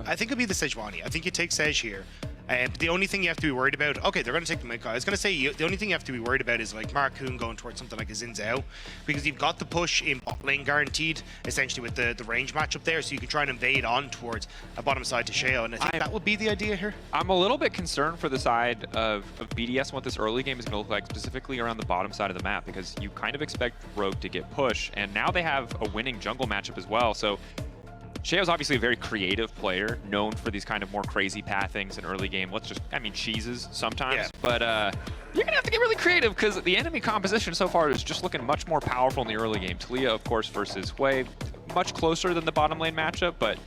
I think it'll be the Sejuani. I think you take Sej here. But the only thing you have to be worried about, okay, they're going to take the Mika. I was going to say, the only thing you have to be worried about is like Marcoon going towards something like a Xin Zhao, because you've got the push in bot lane guaranteed, essentially with the range matchup there, so you can try and invade on towards a bottom side to Sheo, and I think that would be the idea here. I'm a little bit concerned for the side of BDS, what this early game is going to look like, specifically around the bottom side of the map, because you kind of expect Rogue to get push, and now they have a winning jungle matchup as well, so Sheo's obviously a very creative player, known for these kind of more crazy pathings in early game. Cheeses sometimes, yeah. But you're going to have to get really creative because the enemy composition so far is just looking much more powerful in the early game. Talia, of course, versus Hui, much closer than the bottom lane matchup, but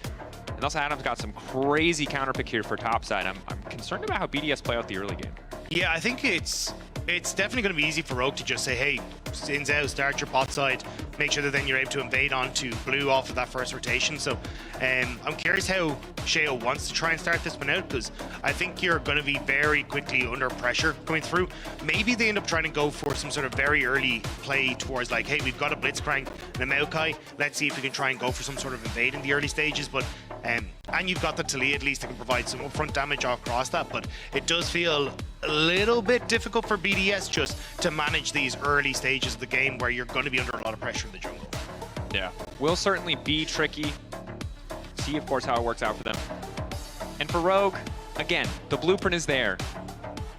and also Adam's got some crazy counterpick here for top side. I'm concerned about how BDS play out the early game. Yeah, I think it's definitely going to be easy for Rogue to just say, hey, Xin Zhao, start your bot side, make sure that then you're able to invade onto blue off of that first rotation. So I'm curious how Sheo wants to try and start this one out, because I think you're going to be very quickly under pressure going through. Maybe they end up trying to go for some sort of very early play towards like, hey, we've got a Blitzcrank and a Maokai. Let's see if we can try and go for some sort of invade in the early stages. But and you've got the Talia at least that can provide some upfront damage across that. But it does feel a little bit difficult for BDS just to manage these early stages of the game where you're going to be under a lot of pressure in the jungle. Yeah, will certainly be tricky. See, of course, how it works out for them. And for Rogue, again, the blueprint is there.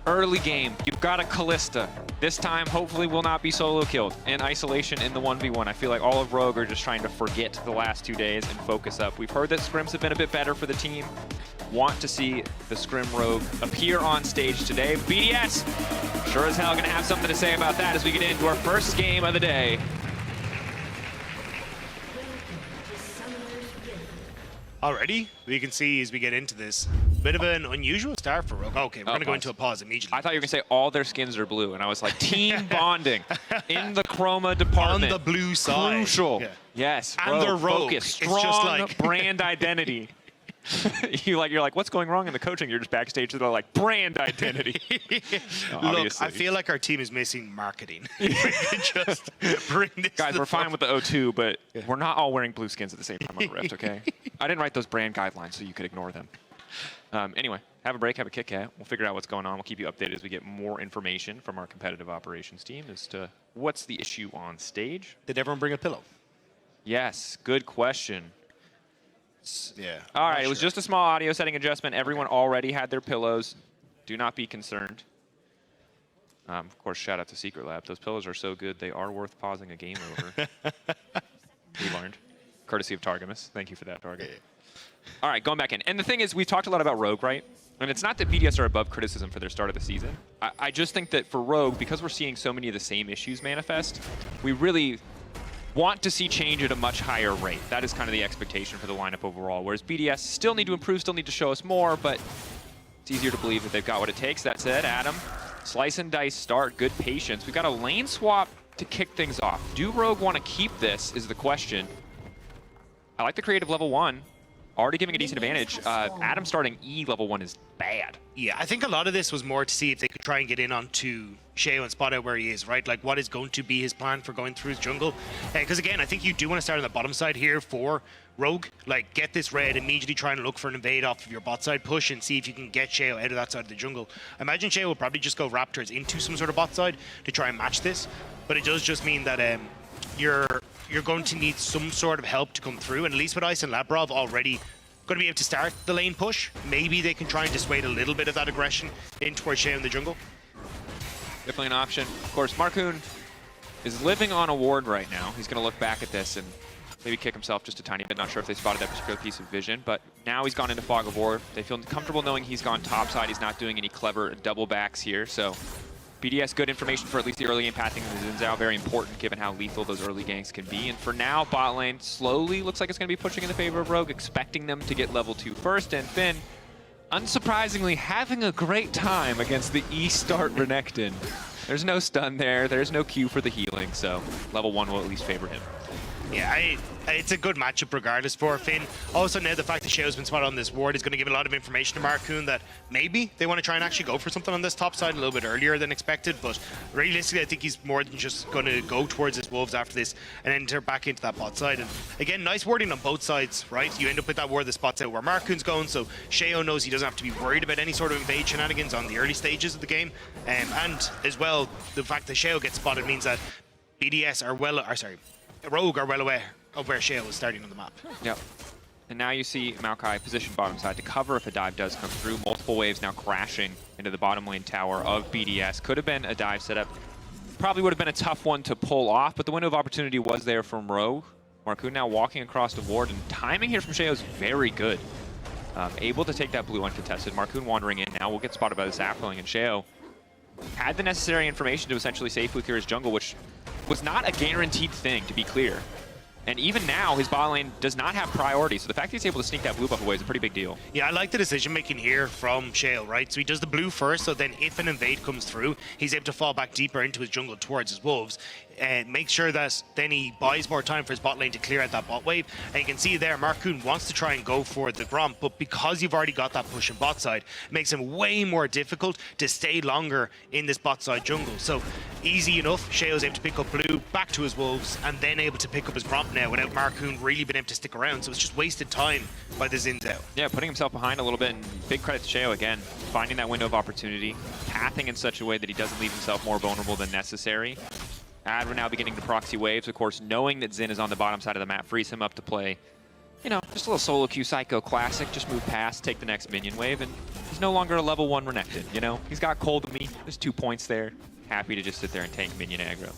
Early game, you've got a Kalista. This time, hopefully, will not be solo killed. In isolation in the 1v1. I feel like all of Rogue are just trying to forget the last 2 days and focus up. We've heard that scrims have been a bit better for the team. Want to see the Scrim Rogue appear on stage today. BDS, sure as hell gonna have something to say about that as we get into our first game of the day. Already, we can see as we get into this, bit of an unusual start for Rogue. Okay, we're gonna go into a pause immediately. I thought you were gonna say all their skins are blue, and I was like, team bonding in the chroma department. On the blue side. Crucial. Yeah. Yes, and Rogue, they're Rogue. Focus, strong it's just like brand identity. You're like, what's going wrong in the coaching? You're just backstage. They're like, brand identity. Look, I feel like our team is missing marketing. Just bring this. Guys, we're fine with the O2, but we're not all wearing blue skins at the same time on the Rift, okay? I didn't write those brand guidelines so you could ignore them. Anyway, have a break, have a Kit Kat. We'll figure out what's going on. We'll keep you updated as we get more information from our competitive operations team as to what's the issue on stage. Did everyone bring a pillow? Yes, good question. Yeah. All right, it was just a small audio setting adjustment. Everyone already had their pillows. Do not be concerned. Of course, shout out to Secret Lab. Those pillows are so good, they are worth pausing a game over. We learned. Courtesy of Targamas. Thank you for that, Target. All right, going back in. And the thing is, we've talked a lot about Rogue, right? And it's not that BDS are above criticism for their start of the season. I just think that for Rogue, because we're seeing so many of the same issues manifest, we really want to see change at a much higher rate. That is kind of the expectation for the lineup overall. Whereas BDS still need to improve, still need to show us more, but it's easier to believe that they've got what it takes. That said, Adam, slice and dice start, good patience. We've got a lane swap to kick things off. Do Rogue want to keep this is the question. I like the creative level 1. Already giving a decent advantage. Adam starting E level 1 is bad. Yeah, I think a lot of this was more to see if they could try and get in onto Sheo and spot out where he is, right? Like, what is going to be his plan for going through his jungle? Because, again, I think you do want to start on the bottom side here for Rogue. Like, get this red, immediately try and look for an invade off of your bot side push and see if you can get Sheo out of that side of the jungle. I imagine Sheo will probably just go Raptors into some sort of bot side to try and match this. But it does just mean that you're going to need some sort of help to come through. And at least with Ice and Labrov already going to be able to start the lane push, maybe they can try and dissuade a little bit of that aggression in towards Sheo in the jungle. Definitely an option. Of course, Marcoon is living on a ward right now. He's going to look back at this and maybe kick himself just a tiny bit. Not sure if they spotted that particular piece of vision, but now he's gone into Fog of War. They feel comfortable knowing he's gone topside. He's not doing any clever double backs here, so BDS, good information for at least the early game pathing of Xin Zhao. Very important given how lethal those early ganks can be. And for now, bot lane slowly looks like it's going to be pushing in the favor of Rogue, expecting them to get level 2 first. And Finn, unsurprisingly, having a great time against the E-start Renekton. There's no stun there. There's no Q for the healing, so level 1 will at least favor him. Yeah, it's a good matchup regardless for Finn. Also, now the fact that Sheo's been spotted on this ward is going to give a lot of information to Marcoon that maybe they want to try and actually go for something on this top side a little bit earlier than expected. But realistically, I think he's more than just going to go towards his Wolves after this and enter back into that bot side. And again, nice warding on both sides, right? You end up with that ward that spots out where Marcoon's going, so Sheo knows he doesn't have to be worried about any sort of invade shenanigans on the early stages of the game. And as well, the fact that Sheo gets spotted means that BDS are Rogue are well aware of where Shale is starting on the map. Yep. And now you see Maokai position bottom side to cover if a dive does come through. Multiple waves now crashing into the bottom lane tower of BDS. Could have been a dive setup. Probably would have been a tough one to pull off, but the window of opportunity was there from Rogue. Marcoon now walking across the ward, and timing here from Sheo is very good. Able to take that blue uncontested. Marcoon wandering in now will get spotted by the sapling, and Sheo had the necessary information to essentially safely clear his jungle, which was not a guaranteed thing, to be clear. And even now, his bot lane does not have priority, so the fact that he's able to sneak that blue buff away is a pretty big deal. Yeah, I like the decision-making here from Shale, right? So he does the blue first, so then if an invade comes through, he's able to fall back deeper into his jungle towards his wolves, and make sure that then he buys more time for his bot lane to clear out that bot wave. And you can see there, Marcoon wants to try and go for the Gromp, but because you've already got that push in bot side, it makes him way more difficult to stay longer in this bot side jungle. So easy enough, Sheo's able to pick up blue, back to his wolves, and then able to pick up his Gromp now without Marcoon really being able to stick around. So it's just wasted time by the Xin Zhao. Yeah, putting himself behind a little bit, and big credit to Sheo again, finding that window of opportunity, pathing in such a way that he doesn't leave himself more vulnerable than necessary. We're now beginning to proxy waves, of course, knowing that Xin is on the bottom side of the map, frees him up to play, you know, just a little solo queue psycho classic, just move past, take the next minion wave, and he's no longer a level 1 Renekton, you know? He's got cold of me, there's 2 points there, happy to just sit there and tank minion aggro.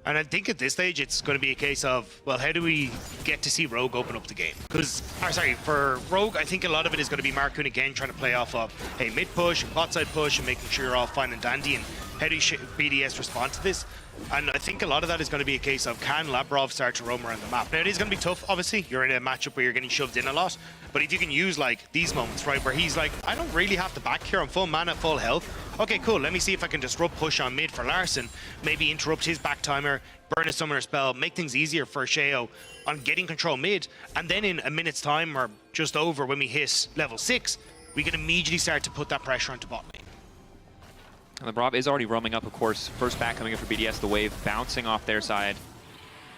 And I think at this stage, it's going to be a case of, well, how do we get to see Rogue open up the game? Because, for Rogue, I think a lot of it is going to be Marcoon again trying to play off of, hey, mid push and bot side push and making sure you're all fine and dandy. And how do BDS respond to this? And I think a lot of that is going to be a case of, can Labrov start to roam around the map? Now, it is going to be tough, obviously. You're in a matchup where you're getting shoved in a lot. But if you can use, like, these moments, right, where he's like, I don't really have to back here. I'm full mana, full health. Okay, cool. Let me see if I can disrupt push on mid for Larson. Maybe interrupt his back timer, burn a summoner spell, make things easier for Sheo on getting control mid. And then in a minute's time, or just over, when we hit level 6, we can immediately start to put that pressure onto bot lane. And the Labrov is already roaming up, of course. First back coming in for BDS, the wave bouncing off their side,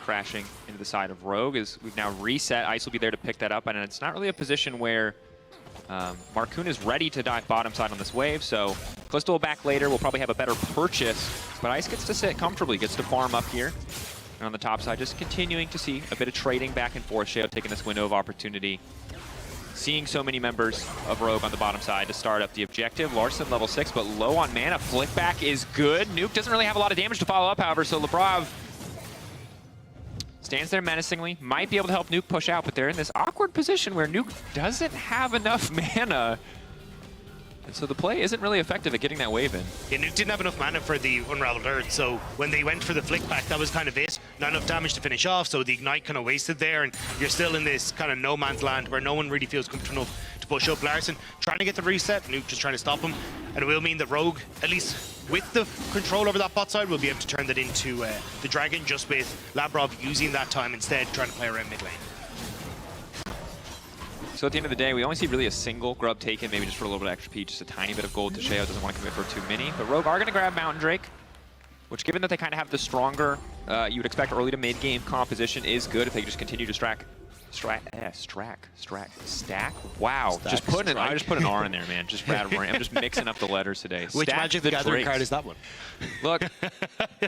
crashing into the side of Rogue. As we've now reset, Ice will be there to pick that up, and it's not really a position where Marcoon is ready to dive bottom side on this wave, so Callisto will back later. We'll probably have a better purchase, but Ice gets to sit comfortably, gets to farm up here. And on the top side, just continuing to see a bit of trading back and forth. Sheo taking this window of opportunity. Seeing so many members of Rogue on the bottom side to start up the objective. Larson level 6, but low on mana. Flick back is good. Nuke doesn't really have a lot of damage to follow up, however, so Labrov stands there menacingly. Might be able to help Nuke push out, but they're in this awkward position where Nuke doesn't have enough mana. And so the play isn't really effective at getting that wave in. Yeah, Nuke didn't have enough mana for the Unraveled Earth, so when they went for the flick back, that was kind of it. Not enough damage to finish off, so the Ignite kind of wasted there, and you're still in this kind of no man's land where no one really feels comfortable enough to push up. Larson trying to get the reset, Nuke just trying to stop him, and it will mean that Rogue, at least with the control over that bot side, will be able to turn that into the Dragon, just with Labrov using that time instead, trying to play around mid lane. So at the end of the day, we only see really a single grub taken, maybe just for a little bit of XP, just a tiny bit of gold to Sheo. Doesn't want to commit for too many. But Rogue are going to grab Mountain Drake, which, given that they kind of have the stronger, you would expect early to mid game composition, is good if they just continue to stack. Wow, I just put an R in there, man. Just I'm just mixing up the letters today. Which Magic the Gathering card is that one? Look,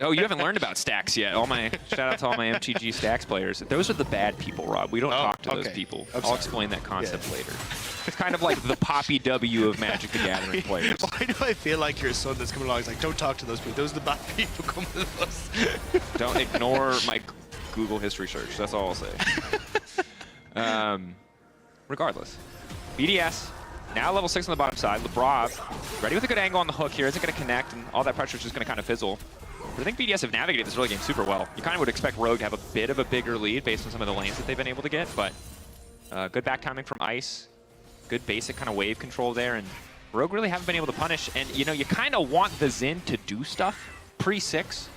oh, you haven't learned about stacks yet. Shout out to all my MTG stacks players. Those are the bad people, Rob. We don't talk to those people. I'll explain that concept later. It's kind of like the Poppy W of Magic the Gathering players. Why do I feel like your son that's coming along is like, don't talk to those people. Those are the bad people. Come with us. Don't ignore my Google history search. That's all I'll say. Regardless, BDS now level 6 on the bottom side. Labrov ready with a good angle on the hook here. Isn't going to connect, and all that pressure is just going to kind of fizzle. But I think BDS have navigated this early game super well. You kind of would expect Rogue to have a bit of a bigger lead based on some of the lanes that they've been able to get, but good back timing from Ice, good basic kind of wave control there, and Rogue really haven't been able to punish. And you know, you kind of want the Xin to do stuff pre-6,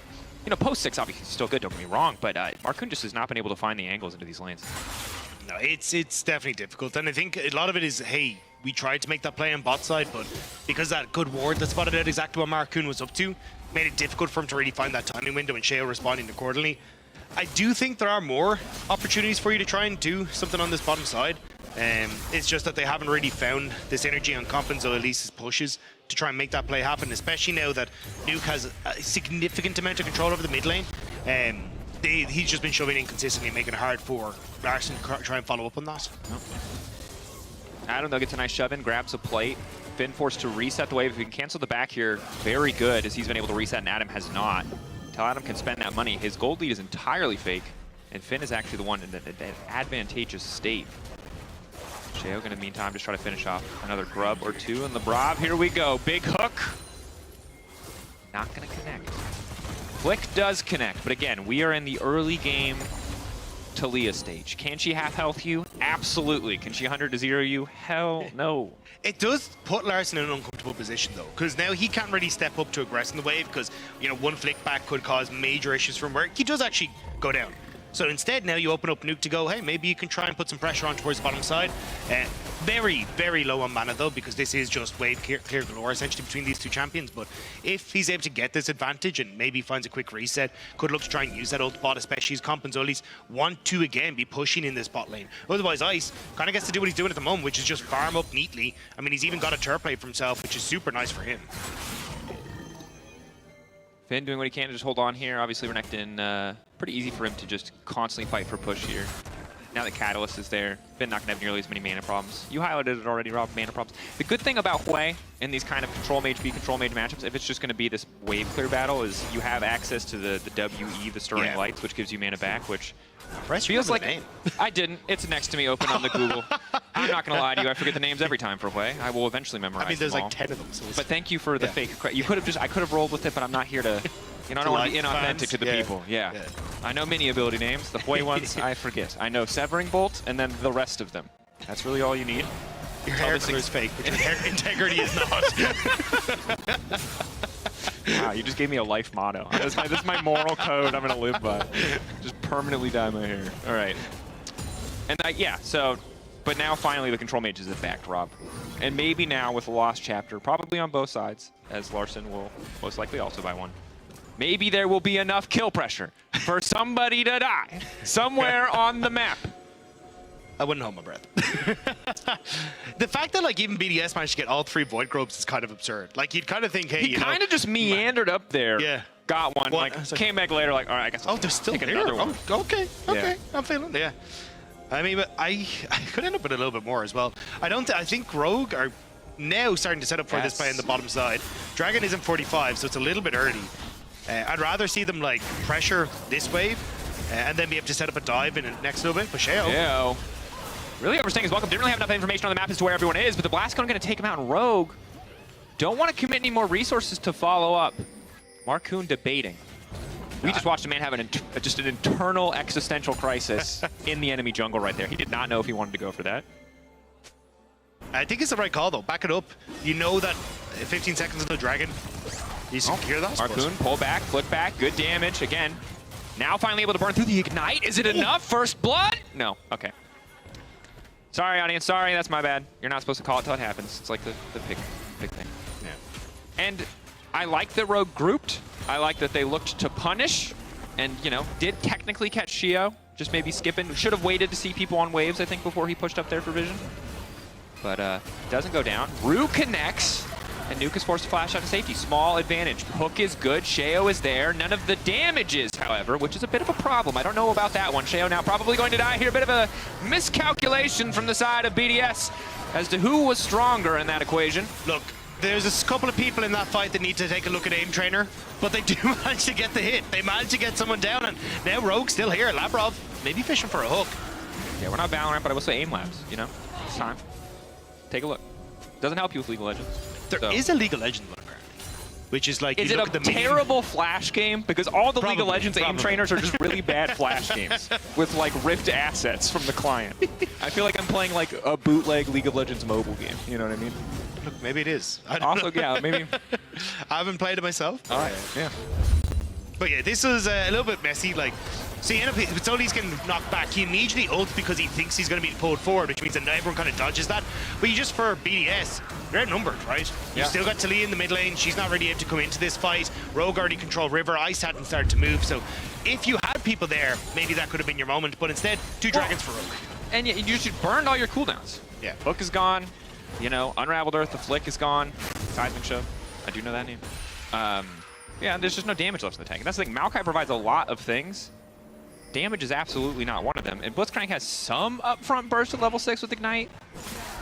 You know, post 6 obviously still good, don't get me wrong, but Marcoon just has not been able to find the angles into these lanes. No, it's definitely difficult, and I think a lot of it is, hey, we tried to make that play on bot side, but because that good ward that spotted out exactly what Marcoon was up to, made it difficult for him to really find that timing window and Sheo responding accordingly. I do think there are more opportunities for you to try and do something on this bottom side. It's just that they haven't really found this energy on Comp and Zoelise's pushes to try and make that play happen, especially now that Nuke has a significant amount of control over the mid lane. He's just been shoving in consistently, making it hard for Larson to try and follow up on that. Adam, though, gets a nice shove in, grabs a plate. Finn forced to reset the wave. If he can cancel the back here, very good, as he's been able to reset and Adam has not. Until Adam can spend that money, his gold lead is entirely fake, and Finn is actually the one in an advantageous state. Sheo going to, meantime, just try to finish off another grub or two in the Brav. Here we go. Big hook. Not going to connect. Flick does connect, but again, we are in the early game Talia stage. Can she half health you? Absolutely. Can she 100 to 0 you? Hell no. It does put Larson in an uncomfortable position though, because now he can't really step up to aggress in the wave, because, you know, one flick back could cause major issues from where he does actually go down. So instead, now you open up Nuke to go, hey, maybe you can try and put some pressure on towards the bottom side. Very, very low on mana, though, because this is just wave clear galore, essentially, between these two champions. But if he's able to get this advantage and maybe finds a quick reset, could look to try and use that ult bot, especially as Comp and Zolis want to, again, be pushing in this bot lane. Otherwise, Ice kind of gets to do what he's doing at the moment, which is just farm up neatly. I mean, he's even got a turret play for himself, which is super nice for him. Finn doing what he can to just hold on here. Obviously, Renekton, pretty easy for him to just constantly fight for push here. Now that Catalyst is there, Finn not going to have nearly as many mana problems. You highlighted it already, Rob, mana problems. The good thing about Hwei in these kind of control mage v control mage matchups, if it's just going to be this wave clear battle, is you have access to the WE, the Stirring Lights, which gives you mana back, which feels like... name. I didn't. It's next to me open on the Google. I'm not going to lie to you. I forget the names every time for Hwei. I will eventually memorize them. I mean, there's all. like 10 of them. So but thank you for the fake credit. You could have just... I could have rolled with it, but I'm not here to... You know, I don't want to be inauthentic to the people. Yeah. I know many ability names. The Hwei ones, I forget. I know Severing Bolt, and then the rest of them. That's really all you need. Your hair color is fake, but your integrity is not. Wow, you just gave me a life motto. This is my moral code I'm going to live by. Just permanently dye my hair. All right. And yeah, so... But now, finally, the control mages have backed Rob. And maybe now, with a lost chapter, probably on both sides, as Larson will most likely also buy one. Maybe there will be enough kill pressure for somebody to die somewhere on the map. I wouldn't hold my breath. The fact that, like, even BDS managed to get all 3 Void Grubs is kind of absurd. Like, you'd kind of think, hey, he kind of just meandered up there. Yeah. Got one. Like, came back later, like, all right, I guess I'll they're still take here. another one. Oh, okay. I'm feeling it. Yeah. I mean, but I could end up with a little bit more as well. I think Rogue are now starting to set up for this play on the bottom side. Dragon isn't 45, so it's a little bit early. I'd rather see them, like, pressure this wave and then be able to set up a dive in the next little bit. But Sheo really overstaying his welcome. Didn't really have enough information on the map as to where everyone is, but the Blast Cone going to take him out in Rogue. Don't want to commit any more resources to follow up. Marcoon debating. We just watched a man have just an internal existential crisis in the enemy jungle right there. He did not know if he wanted to go for that. I think it's the right call, though. Back it up. You know that 15 seconds until Dragon. You secure that. Marcoon, pull back, flick back, good damage. Again, now finally able to burn through the Ignite. Is it enough? First blood? No. Okay. Sorry, audience. Sorry, that's my bad. You're not supposed to call it till it happens. It's like the big thing. Yeah. And I like that Rogue grouped. I like that they looked to punish and, you know, did technically catch Sheo. Just maybe skipping. Should have waited to see people on waves, I think, before he pushed up there for vision. But doesn't go down. Rue connects. And Nuke is forced to flash out to safety. Small advantage. Hook is good. Sheo is there. None of the damages, however, which is a bit of a problem. I don't know about that one. Sheo now probably going to die here. A bit of a miscalculation from the side of BDS as to who was stronger in that equation. Look, there's a couple of people in that fight that need to take a look at Aim Trainer, but they do manage to get the hit. They manage to get someone down, and now Rogue's still here. Labrov maybe fishing for a hook. Yeah, we're not Valorant, but I will say Aim Labs, you know? It's time. Take a look. Doesn't help you with League of Legends. There is a League of Legends one, apparently. Which is like, is it a terrible Flash game? Because all the League of Legends aim trainers are just really bad Flash games with like ripped assets from the client. I feel like I'm playing like a bootleg League of Legends mobile game. You know what I mean? Look, maybe it is. I don't also, know. yeah, maybe. I haven't played it myself. All right, yeah. But yeah, this was a little bit messy. Like, so you end up with Solis getting knocked back. He immediately ults because he thinks he's going to be pulled forward, which means that everyone kind of dodges that. But you just, for BDS, you're outnumbered, right? You've still got Talia in the mid lane. She's not really able to come into this fight. Rogue already controlled River. Ice hadn't started to move. So if you had people there, maybe that could have been your moment. But instead, 2 dragons for Rogue. And you just burned all your cooldowns. Yeah. Hook is gone. You know, Unraveled Earth, the Flick is gone. Seismic Show. I do know that name. Yeah, there's just no damage left in the tank. And that's the thing. Maokai provides a lot of things. Damage is absolutely not one of them. And Blitzcrank has some upfront burst at level 6 with Ignite.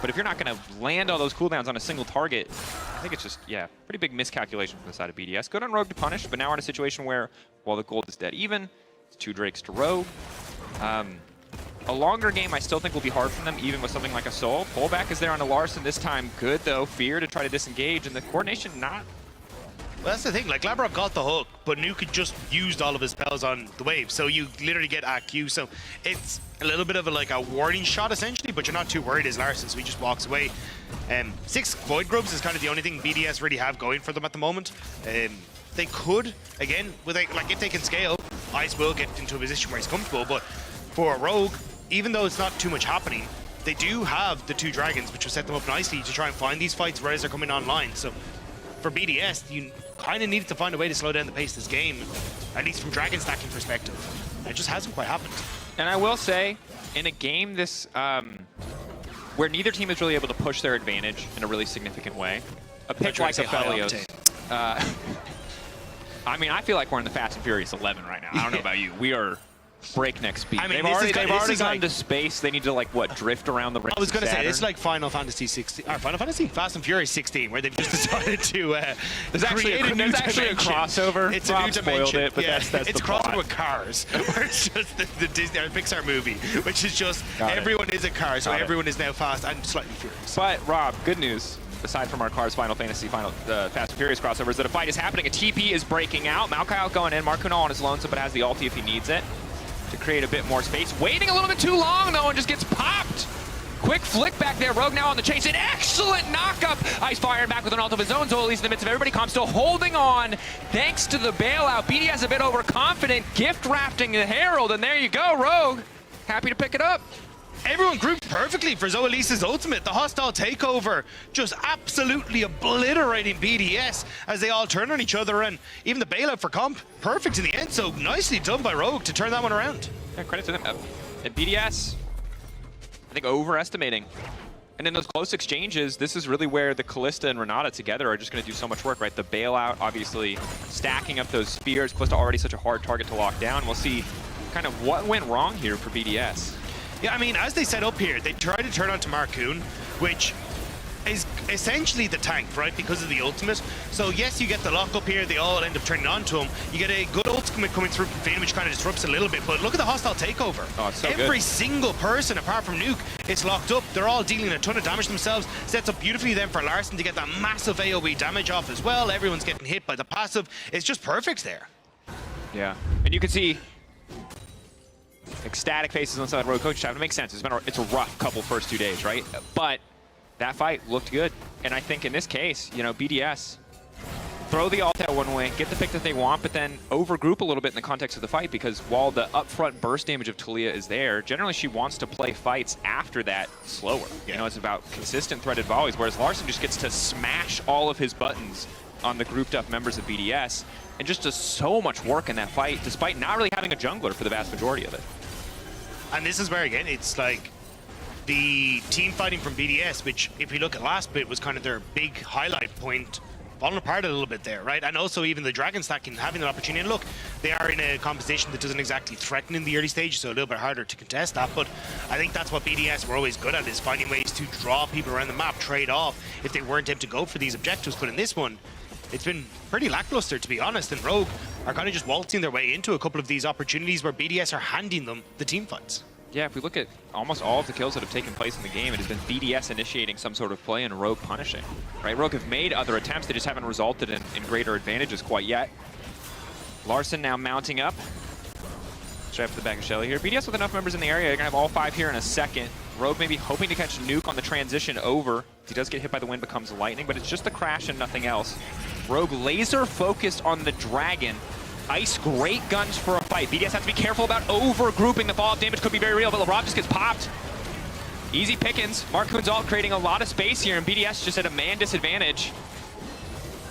But if you're not going to land all those cooldowns on a single target, I think it's just, yeah, pretty big miscalculation from the side of BDS. Good on Rogue to punish, but now we're in a situation where, while the gold is dead even, it's 2 Drakes to Rogue. A longer game I still think will be hard for them, even with something like a Soul. Pullback is there on a Larson this time. Good, though. Fear to try to disengage, and the coordination not. Well, that's the thing. Like, Labrock got the hook, but Nuke had just used all of his spells on the wave, so you literally get AQ. So it's a little bit of a warning shot, essentially, but you're not too worried as Larson, so he just walks away. 6 Void Grubs is kind of the only thing BDS really have going for them at the moment. They could, again, with if they can scale, Ice will get into a position where he's comfortable, but for Rogue, even though it's not too much happening, they do have the 2 dragons, which will set them up nicely to try and find these fights right as they're coming online. So for BDS, you kind of needed to find a way to slow down the pace of this game, at least from dragon stacking perspective. It just hasn't quite happened. And I will say, in a game this where neither team is really able to push their advantage in a really significant way, a pick like Aphelios. I mean, I feel like we're in the Fast and Furious 11 right now. I don't know about you. We are breakneck speed. I mean, they've already gone to space. They need to drift around the rings. I was going to say, it's Saturn. like Final Fantasy 16, or Final Fantasy Fast and Furious 16, where they've just decided to there's actually a crossover. It's Rob a new dimension. Spoiled it, but that's it's the a crossover plot. with Cars, where it's just the Disney or Pixar movie, which is just everyone is a car, so everyone is now fast and slightly furious. But Rob, good news. Aside from our Cars Final Fantasy Fast and Furious crossovers, that a fight is happening. A TP is breaking out. Maokai going in. Markuno on his lonesome, but has the ulti if he needs it to create a bit more space. Waiting a little bit too long, though, and just gets popped. Quick flick back there. Rogue now on the chase. An excellent knockup. Ice firing back with an ult of his own. Zolis in the midst of everybody. Calm still holding on thanks to the bailout. BDS a bit overconfident. Gift wrapping the Herald, and there you go, Rogue. Happy to pick it up. Everyone grouped perfectly for Zoelisa's ultimate. The hostile takeover just absolutely obliterating BDS as they all turn on each other, and even the bailout for comp, perfect in the end. So nicely done by Rogue to turn that one around. Yeah, credit to them. And BDS, I think overestimating. And in those close exchanges, this is really where the Kalista and Renata together are just going to do so much work, right? The bailout, obviously, stacking up those spears. Kalista already such a hard target to lock down. We'll see kind of what went wrong here for BDS. Yeah, I mean, as they set up here, they try to turn onto Marcoon, which is essentially the tank, right, because of the ultimate. So yes, you get the lock up here, they all end up turning onto him. You get a good ultimate coming through from Finn, which kind of disrupts a little bit, but look at the hostile takeover. Oh, it's so Every good. single person, apart from Nuke, it's locked up. They're all dealing a ton of damage themselves. Sets up beautifully then for Larson to get that massive AoE damage off as well. Everyone's getting hit by the passive. It's just perfect there. Yeah, and you can see ecstatic faces on the side of Rogue Coach. It makes sense. It's a rough couple first 2 days, right? But that fight looked good. And I think in this case, you know, BDS, throw the ult out one way, get the pick that they want, but then overgroup a little bit in the context of the fight, because while the upfront burst damage of Talia is there, generally she wants to play fights after that slower. Yeah. You know, it's about consistent threaded volleys, whereas Larson just gets to smash all of his buttons on the grouped up members of BDS and just does so much work in that fight, despite not really having a jungler for the vast majority of it. And this is where, again, it's like the team fighting from BDS, which, if we look at last bit, was kind of their big highlight point, falling apart a little bit there, right? And also even the dragon stacking, having an opportunity. And look, they are in a composition that doesn't exactly threaten in the early stage, so a little bit harder to contest that. But I think that's what BDS were always good at, is finding ways to draw people around the map, trade off if they weren't able to go for these objectives. But in this one, it's been pretty lackluster, to be honest, and Rogue are kind of just waltzing their way into a couple of these opportunities where BDS are handing them the team fights. Yeah, if we look at almost all of the kills that have taken place in the game, it has been BDS initiating some sort of play and Rogue punishing. Right? Rogue have made other attempts, they just haven't resulted in greater advantages quite yet. Larson now mounting up. Straight up to the back of Shelly here. BDS with enough members in the area, they're going to have all 5 here in a second. Rogue maybe hoping to catch Nuke on the transition over. If he does get hit by the wind, becomes lightning, but it's just the crash and nothing else. Rogue laser focused on the dragon. Ice, great guns for a fight. BDS has to be careful about over-grouping. The fallout damage could be very real, but Rob just gets popped. Easy pickings. Marcoon's ult creating a lot of space here, and BDS just at a man disadvantage.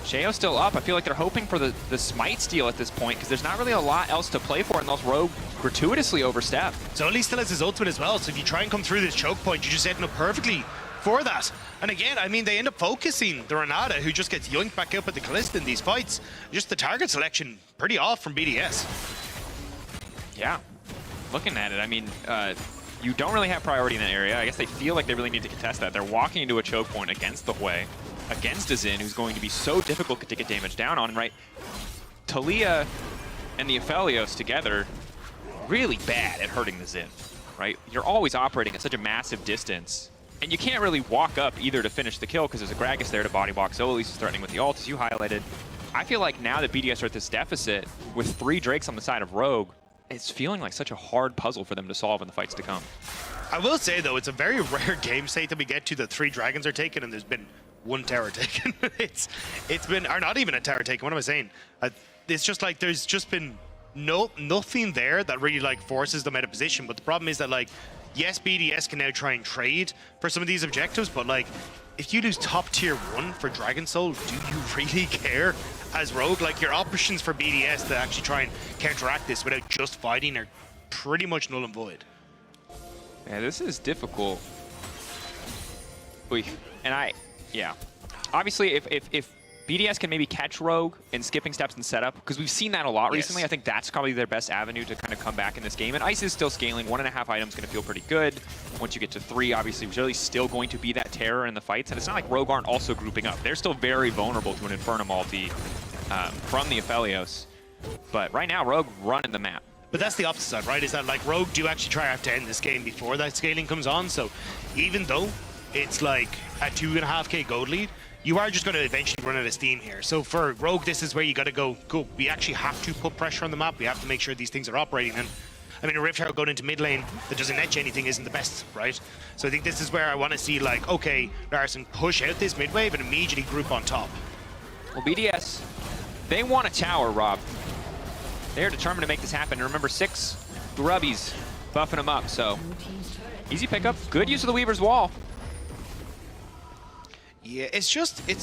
Sheo's still up. I feel like they're hoping for the smite steal at this point, because there's not really a lot else to play for, unless Rogue gratuitously overstep. Zoli still has his ultimate as well, so if you try and come through this choke point, you're just setting up perfectly for that. And again, I mean, they end up focusing the Renata, who just gets yoinked back up at the Callista in these fights. Just the target selection, pretty off from BDS. Yeah, looking at it, I mean, you don't really have priority in that area. I guess they feel like they really need to contest that. They're walking into a choke point against the Hui, against a Xin, who's going to be so difficult to get damage down on, right? Talia and the Aphelios together, really bad at hurting the Xin, right? You're always operating at such a massive distance, and you can't really walk up either to finish the kill because there's a Gragas there to body block. Zoelis is threatening with the ult, as you highlighted. I feel like now that BDS are at this deficit, with 3 Drakes on the side of Rogue, it's feeling like such a hard puzzle for them to solve in the fights to come. I will say, though, it's a very rare game state that we get to. The 3 dragons are taken, and there's been 1 tower taken. it's been, or not even a tower taken. What am I saying? It's just like there's just been nothing there that really like forces them out of position. But the problem is that, like, yes, BDS can now try and trade for some of these objectives, but like, if you lose top tier 1 for Dragon Soul, do you really care as Rogue? Like, your options for BDS to actually try and counteract this without just fighting are pretty much null and void. Yeah, this is difficult. Yeah. Obviously, if BDS can maybe catch Rogue in skipping steps and setup, because we've seen that a lot recently. I think that's probably their best avenue to kind of come back in this game. And Ice is still scaling. 1.5 items going to feel pretty good. Once you get to 3, obviously, really still going to be that terror in the fights. And it's not like Rogue aren't also grouping up. They're still very vulnerable to an Inferno multi from the Aphelios. But right now, Rogue running the map. But that's the opposite side, right? Is that, like, Rogue do actually try to end this game before that scaling comes on. So even though it's like a 2.5k gold lead, you are just going to eventually run out of steam here. So for Rogue, this is where you got to go, we actually have to put pressure on the map. We have to make sure these things are operating. And I mean, a Rift Herald going into mid lane that doesn't net you anything isn't the best, right? So I think this is where I want to see, like, okay, Larson, push out this mid wave and immediately group on top. Well, BDS, they want a tower, Rob. They're determined to make this happen. And remember, 6 grubbies buffing them up, so easy pickup. Good use of the Weaver's Wall. Yeah, it's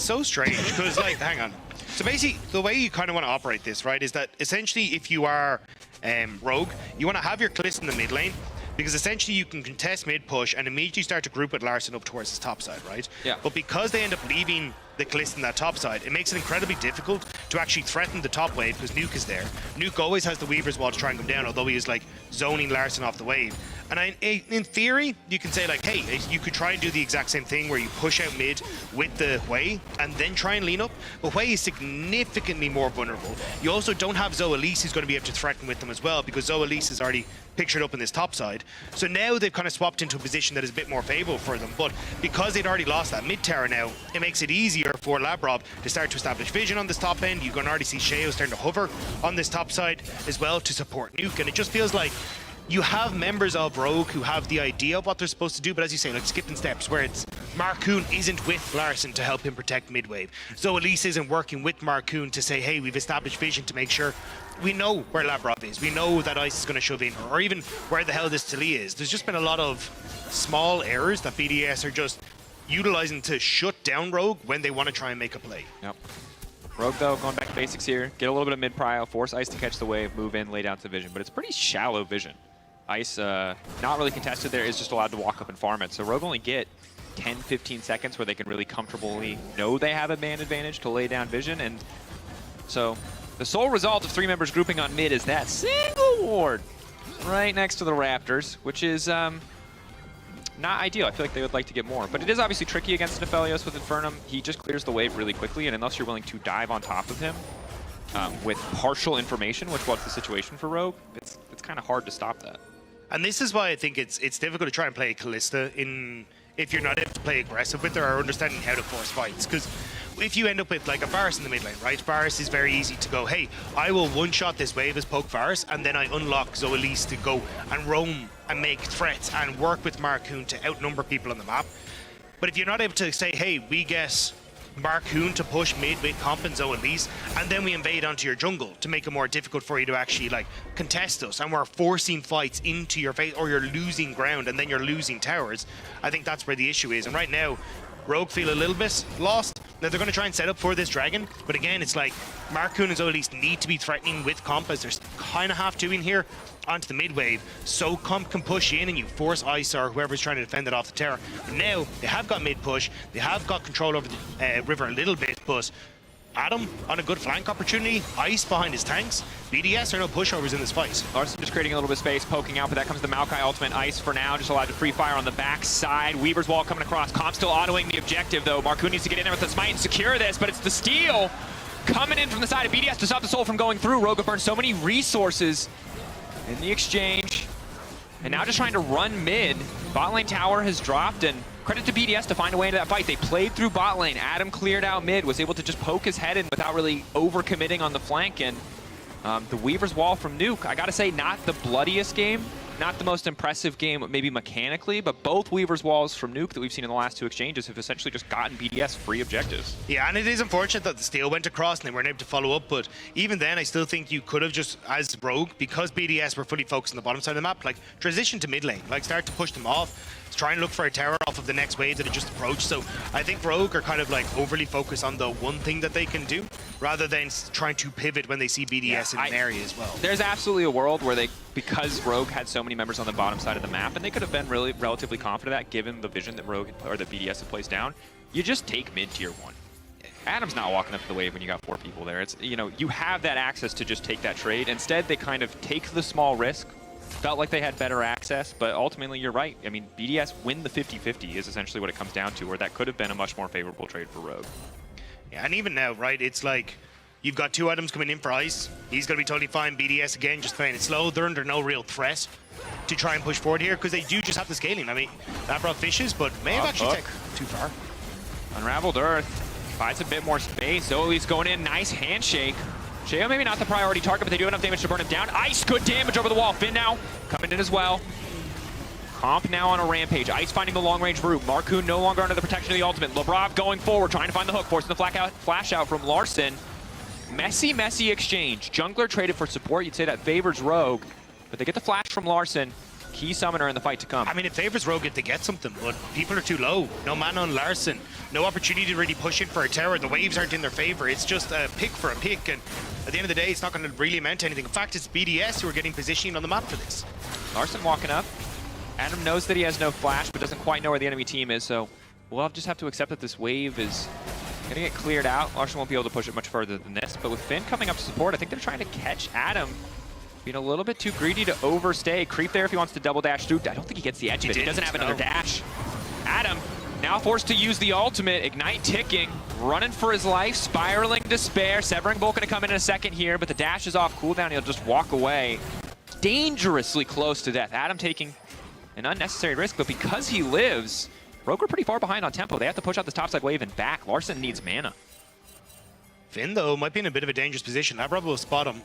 so strange because, like, hang on. So basically, the way you kind of want to operate this, right, is that essentially if you are Rogue, you want to have your Callista in the mid lane, because essentially you can contest mid push and immediately start to group with Larson up towards his top side, right? Yeah. But because they end up leaving the Callista in that top side, it makes it incredibly difficult to actually threaten the top wave because Nuke is there. Nuke always has the Weaver's Wall to try and come down, although he is, like, zoning Larson off the wave. And in theory, you can say, like, hey, you could try and do the exact same thing where you push out mid with the Hui and then try and lean up. But Hui is significantly more vulnerable. You also don't have Zoelis who's going to be able to threaten with them as well, because Zoelis is already pictured up in this top side. So now they've kind of swapped into a position that is a bit more favorable for them. But because they'd already lost that mid tower now, it makes it easier for Labrob to start to establish vision on this top end. You can already see Sheo starting to hover on this top side as well to support Nuke. And it just feels like you have members of Rogue who have the idea of what they're supposed to do, but as you say, like skipping steps, where it's Marcoon isn't with Larson to help him protect midwave. Zoelis isn't working with Marcoon to say, hey, we've established vision to make sure we know where Lavrov is. We know that Ice is going to shove in, or even where the hell this Talia is. There's just been a lot of small errors that BDS are just utilizing to shut down Rogue when they want to try and make a play. Yep. Rogue, though, going back to basics here. Get a little bit of mid-prio, force Ice to catch the wave, move in, lay down to vision. But it's pretty shallow vision. Ice, not really contested there, is just allowed to walk up and farm it. So Rogue only get 10, 15 seconds where they can really comfortably know they have a man advantage to lay down vision. And so the sole result of 3 members grouping on mid is that single ward right next to the Raptors, which is not ideal. I feel like they would like to get more. But it is obviously tricky against Nephelios with Infernum. He just clears the wave really quickly, and unless you're willing to dive on top of him with partial information, which was the situation for Rogue, it's kind of hard to stop that. And this is why I think it's difficult to try and play Callista if you're not able to play aggressive with her or understanding how to force fights. Because if you end up with like a Varus in the mid lane, right? Varus is very easy to go, hey, I will one-shot this wave as poke Varus, and then I unlock Zoelis to go and roam and make threats and work with Marcoon to outnumber people on the map. But if you're not able to say, hey, we get Marcoon to push mid with comp and Zoe Elise, and then we invade onto your jungle to make it more difficult for you to actually like contest us, and we're forcing fights into your face, or you're losing ground and then you're losing towers. I think that's where the issue is, and right now Rogue feel a little bit lost. Now they're going to try and set up for this dragon, but again, it's like Marcoon and Zoe Elise need to be threatening with comp, as they're kind of half doing here, onto the mid wave, so comp can push in and you force Ice or whoever's trying to defend it off the tower. And now they have got mid push, they have got control over the river a little bit, but Adam on a good flank opportunity, Ice behind his tanks. BDS are no pushovers in this fight. Larson just creating a little bit of space, poking out, but that comes the Maokai ultimate. Ice for now, just allowed to free fire on the backside. Weaver's wall coming across. Comp still autoing the objective though. Marcoon needs to get in there with the smite and secure this, but it's the steal coming in from the side of BDS to stop the soul from going through. Rogue have burned so many resources in the exchange. And now just trying to run mid. Bot lane tower has dropped, and credit to BDS to find a way into that fight. They played through bot lane. Adam cleared out mid, was able to just poke his head in without really overcommitting on the flank. And the Weaver's wall from Nuke, I gotta say, not the bloodiest game, not the most impressive game maybe mechanically, but both Weaver's walls from Nuke that we've seen in the last two exchanges have essentially just gotten BDS free objectives. Yeah, and it is unfortunate that the steal went across and they weren't able to follow up, but even then I still think you could have just, as Rogue, because BDS were fully focused on the bottom side of the map, like transition to mid lane, like start to push them off, try and look for a tower off of the next wave that it just approached. So I think Rogue are kind of like overly focused on the one thing that they can do, rather than trying to pivot when they see BDS in an area as well. There's absolutely a world where they, because Rogue had so many members on the bottom side of the map, and they could have been really relatively confident of that given the vision that Rogue or that BDS had placed down, you just take mid tier 1. Adam's not walking up the wave when you got 4 people there. It's, you know, you have that access to just take that trade. Instead, they kind of take the small risk. Felt like they had better access, but ultimately you're right. I mean, BDS win the 50-50 is essentially what it comes down to, where that could have been a much more favorable trade for Rogue. Yeah, and even now, right, it's like you've got 2 items coming in for Ice. He's going to be totally fine. BDS, again, just playing it slow. They're under no real threat to try and push forward here, because they do just have the scaling. I mean, that brought fishes, but may have actually taken too far. Unraveled Earth finds a bit more space. Zoe's going in, nice handshake. Sheo maybe not the priority target, but they do enough damage to burn him down. Ice, good damage over the wall. Finn now coming in as well. Comp now on a rampage. Ice finding the long-range route. Marcoon no longer under the protection of the ultimate. Labrov going forward, trying to find the hook, forcing the flash out from Larson. Messy exchange. Jungler traded for support. You'd say that favors Rogue, but they get the flash from Larson. Key summoner in the fight to come. I mean, it favors Rogue if they get something, but people are too low. No mana on Larson. No opportunity to really push in for a tower. The waves aren't in their favor. It's just a pick for a pick, and at the end of the day, it's not going to really amount to anything. In fact, it's BDS who are getting positioned on the map for this. Larson walking up. Adam knows that he has no flash, but doesn't quite know where the enemy team is, so we'll just have to accept that this wave is going to get cleared out. Larson won't be able to push it much further than this, but with Finn coming up to support, I think they're trying to catch Adam. Being a little bit too greedy to overstay. Creep there if he wants to double dash through. I don't think he gets the edge of it. He doesn't have another dash. Adam now forced to use the ultimate. Ignite ticking. Running for his life. Spiraling despair. Severing Bolt going to come in a second here, but the dash is off cooldown. He'll just walk away. Dangerously close to death. Adam taking an unnecessary risk, but because he lives, Rogue are pretty far behind on tempo. They have to push out this topside wave and back. Larson needs mana. Finn, though, might be in a bit of a dangerous position. That probably will spot him.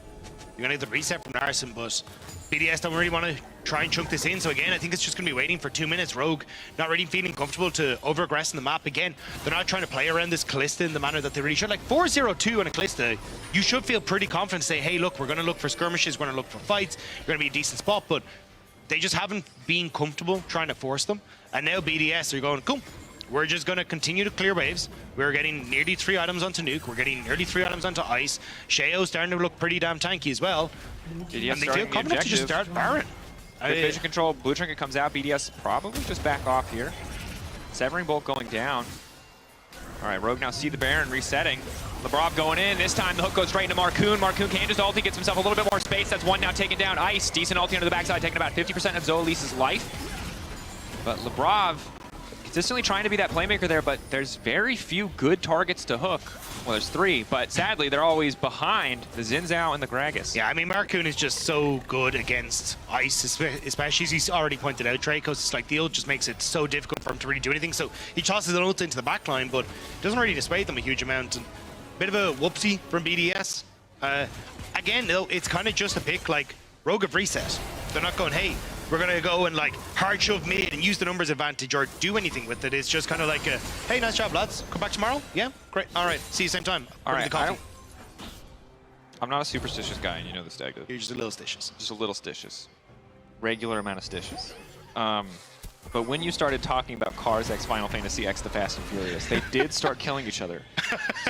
You're going to get the reset from Larson, but BDS don't really want to try and chunk this in. So again, I think it's just going to be waiting for 2 minutes. Rogue not really feeling comfortable to over-aggress in the map. Again, they're not trying to play around this Kalista in the manner that they really should. Like 4-0-2 on a Kalista, you should feel pretty confident to say, hey, look, we're going to look for skirmishes, we're going to look for fights, you're going to be a decent spot, but they just haven't been comfortable trying to force them. And now BDS are going, cool. We're just going to continue to clear waves. We're getting nearly 3 items onto Nuke. We're getting nearly 3 items onto Ice. Sheo's starting to look pretty damn tanky as well. BDS and they feel confident to just start Baron. Vision control, blue trinket comes out. BDS probably just back off here. Severing Bolt going down. All right, Rogue now see the Baron resetting. Labrov going in. This time the hook goes straight into Marcoon. Marcoon can just ulti, gets himself a little bit more space. That's one now taken down. Ice, decent ulti under the backside, taking about 50% of Zoe Elise's life. But Labrov consistently trying to be that playmaker there, but there's very few good targets to hook. Well, there's 3, but sadly, they're always behind the Xin Zhao and the Gragas. Yeah, I mean, Marcoon is just so good against Ice, especially as he's already pointed out, Dracos. It's like the ult just makes it so difficult for him to really do anything. So he tosses an ult into the backline, but doesn't really dissuade them a huge amount. And bit of a whoopsie from BDS. Again, though, it's kind of just a pick, like, Rogue have reset. They're not going, hey, we're going to go and like hard shove mid and use the numbers advantage or do anything with it. It's just kind of like a, hey, nice job, lads. Come back tomorrow? Yeah, great. All right, see you same time. All right, I'm not a superstitious guy, and you know this, Dag. You're just a little stitious. Just a little stitious. Regular amount of stitious. But when you started talking about Cars X Final Fantasy X The Fast and Furious, they did start killing each other.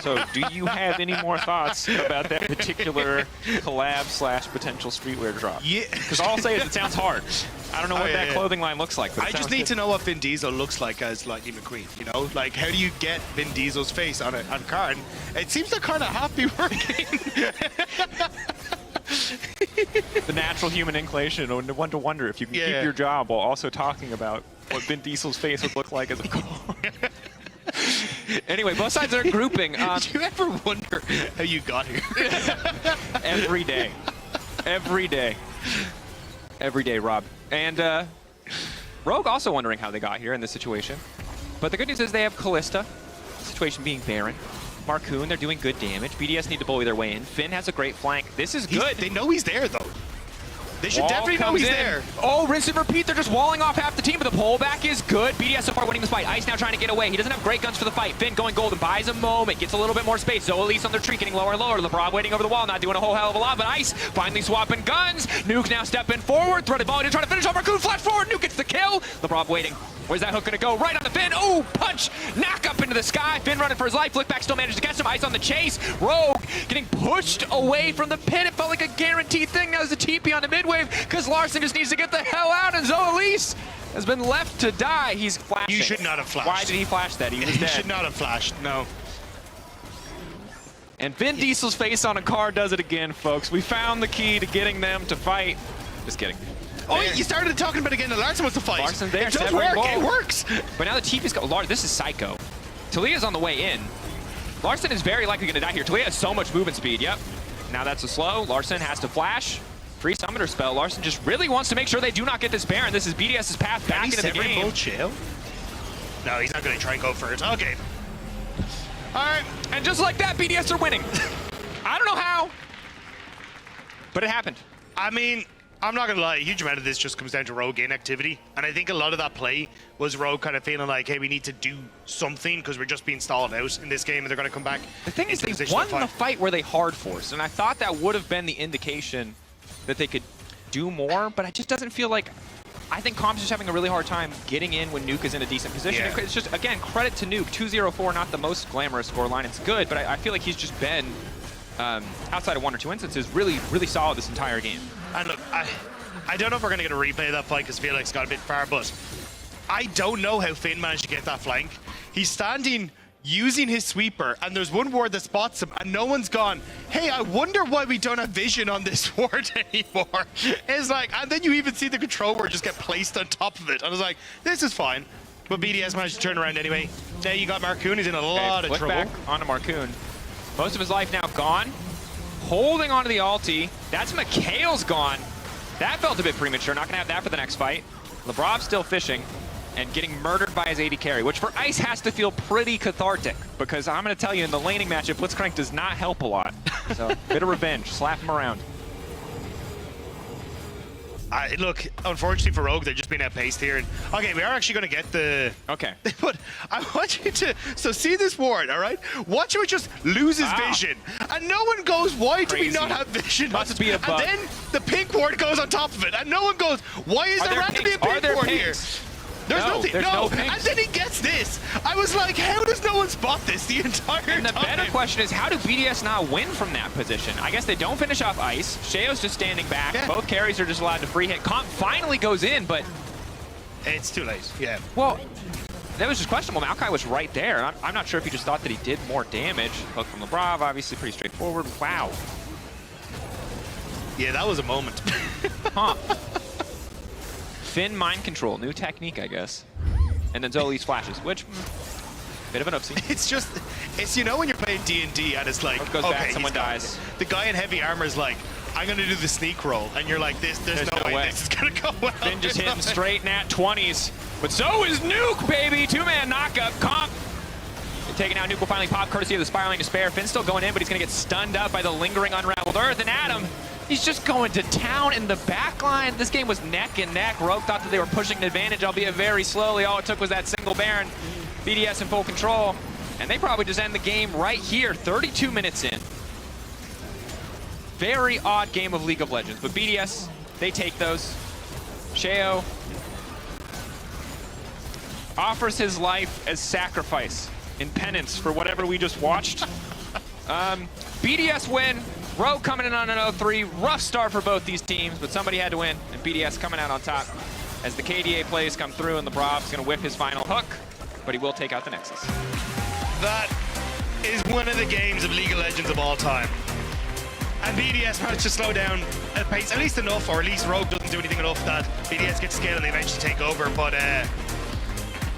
So do you have any more thoughts about that particular collab / potential streetwear drop? Yeah. Because all I'll say is it sounds hard. I don't know what that clothing line looks like. But I just need to know what Vin Diesel looks like as Lightning McQueen, you know? Like, how do you get Vin Diesel's face on a car? And it seems to kind of have to be working. The natural human inclination, and one to wonder if you can keep your job while also talking about what Vin Diesel's face would look like as a car. Anyway, both sides are grouping. Did you ever wonder how you got here? Every day. Every day. Every day, Rob. And Rogue also wondering how they got here in this situation. But the good news is they have Callista, situation being barren. Marcoon, they're doing good damage. BDS need to bully their way in. Finn has a great flank. This is good. They know he's there, though. They should definitely know he's there. Oh, rinse and repeat. They're just walling off half the team, but the pullback is good. BDS so far winning this fight. Ice now trying to get away. He doesn't have great guns for the fight. Finn going golden, buys a moment, gets a little bit more space. Zoelise on their tree, getting lower and lower. LeBron waiting over the wall, not doing a whole hell of a lot, but Ice finally swapping guns. Nuke now stepping forward, threaded volley to try to finish off Marcoon. Flash forward, Nuke gets the kill. LeBron waiting. Where's that hook gonna go? Right on the Finn. Oh, punch! Knock up into the sky. Finn running for his life. Flickback still managed to catch him. Ice on the chase. Rogue getting pushed away from the pin. It felt like a guaranteed thing. Now there's a TP on the midwave because Larson just needs to get the hell out. And Zoelise has been left to die. He's flashing. You should not have flashed. Why did he flash that? He was dead. He should not have flashed. No. And Vin Diesel's face on a car does it again, folks. We found the key to getting them to fight. Just kidding. Oh, you started talking about again that Larson wants to fight. Larson's there. It does work. It works. But now the TP's got this is psycho. Talia's on the way in. Larson is very likely going to die here. Talia has so much movement speed. Yep. Now that's a slow. Larson has to flash. Free summoner spell. Larson just really wants to make sure they do not get this Baron. This is BDS's path back into the game. Chill? No, he's not going to try and go for it. Okay. All right. And just like that, BDS are winning. I don't know how, but it happened. I mean, I'm not gonna lie, a huge amount of this just comes down to Rogue inactivity. And I think a lot of that play was Rogue kind of feeling like, hey, we need to do something because we're just being stalled out in this game and they're gonna come back. The thing is, they won the fight where they hard forced, and I thought that would have been the indication that they could do more, but it just doesn't feel like. I think Comp's just having a really hard time getting in when Nuke is in a decent position. Yeah. It's just, again, credit to Nuke. 2-0-4, not the most glamorous scoreline. It's good, but I feel like he's just been, outside of one or two instances, really, really solid this entire game. And look, I don't know if we're going to get a replay of that fight because Felix got a bit far, but I don't know how Finn managed to get that flank. He's standing using his sweeper, and there's one ward that spots him, and no one's gone, hey, I wonder why we don't have vision on this ward anymore. It's like, and then you even see the control ward just get placed on top of it. I was like, this is fine. But BDS managed to turn around anyway. Now you got Marcoon, he's in a lot of trouble. Back onto Marcoon. Most of his life now gone. Holding onto the ulti. That's Mikhail's gone. That felt a bit premature. Not going to have that for the next fight. Lebrov's still fishing and getting murdered by his AD carry, which for Ice has to feel pretty cathartic because I'm going to tell you, in the laning matchup, Blitzcrank does not help a lot. So, bit of revenge. Slap him around. Look, unfortunately for Rogue, they're just being outpaced here. And, okay, we are actually going to get the... Okay. But I want you to... So see this ward, all right? Watch him just lose his vision. And no one goes, why do we not have vision? Must be a bug. And then the pink ward goes on top of it. And no one goes, why is there randomly a pink ward here? There's nothing. No. And then he gets this. I was like, how does no one spot this the entire time? And the better question is, how do BDS not win from that position? I guess they don't finish off Ice. Sheo's just standing back. Yeah. Both carries are just allowed to free hit. Comp finally goes in, but... It's too late, yeah. Well, that was just questionable. Maokai was right there. I'm not sure if he just thought that he did more damage. Hook from Lebrov, obviously pretty straightforward. Wow. Yeah, that was a moment. Huh. Finn mind control, new technique, I guess. And then Zoelise flashes, which, bit of an oopsie. It's you know when you're playing D&D and it's like, goes back, someone dies. The guy in heavy armor is like, I'm gonna do the sneak roll, and you're like, there's no way this is gonna go well. Finn just hitting straight nat 20s. But so is Nuke, baby! Two-man knockup, Comp. Taking out Nuke will finally pop, courtesy of the Spiraling Despair. Finn's still going in, but he's gonna get stunned up by the lingering Unraveled Earth, and Adam He's just going to town in the back line. This game was neck and neck. Rogue thought that they were pushing an advantage, albeit very slowly. All it took was that single Baron. BDS in full control. And they probably just end the game right here, 32 minutes in. Very odd game of League of Legends, but BDS, they take those. Sheo offers his life as sacrifice in penance for whatever we just watched. BDS win. Rogue coming in on an 0-3. Rough start for both these teams, but somebody had to win, and BDS coming out on top as the KDA plays come through, and the Brav's going to whip his final hook, but he will take out the Nexus. That is one of the games of League of Legends of all time. And BDS managed to slow down at pace, at least enough, or at least Rogue doesn't do anything enough that BDS gets scared and they eventually take over. But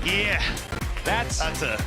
yeah, that's a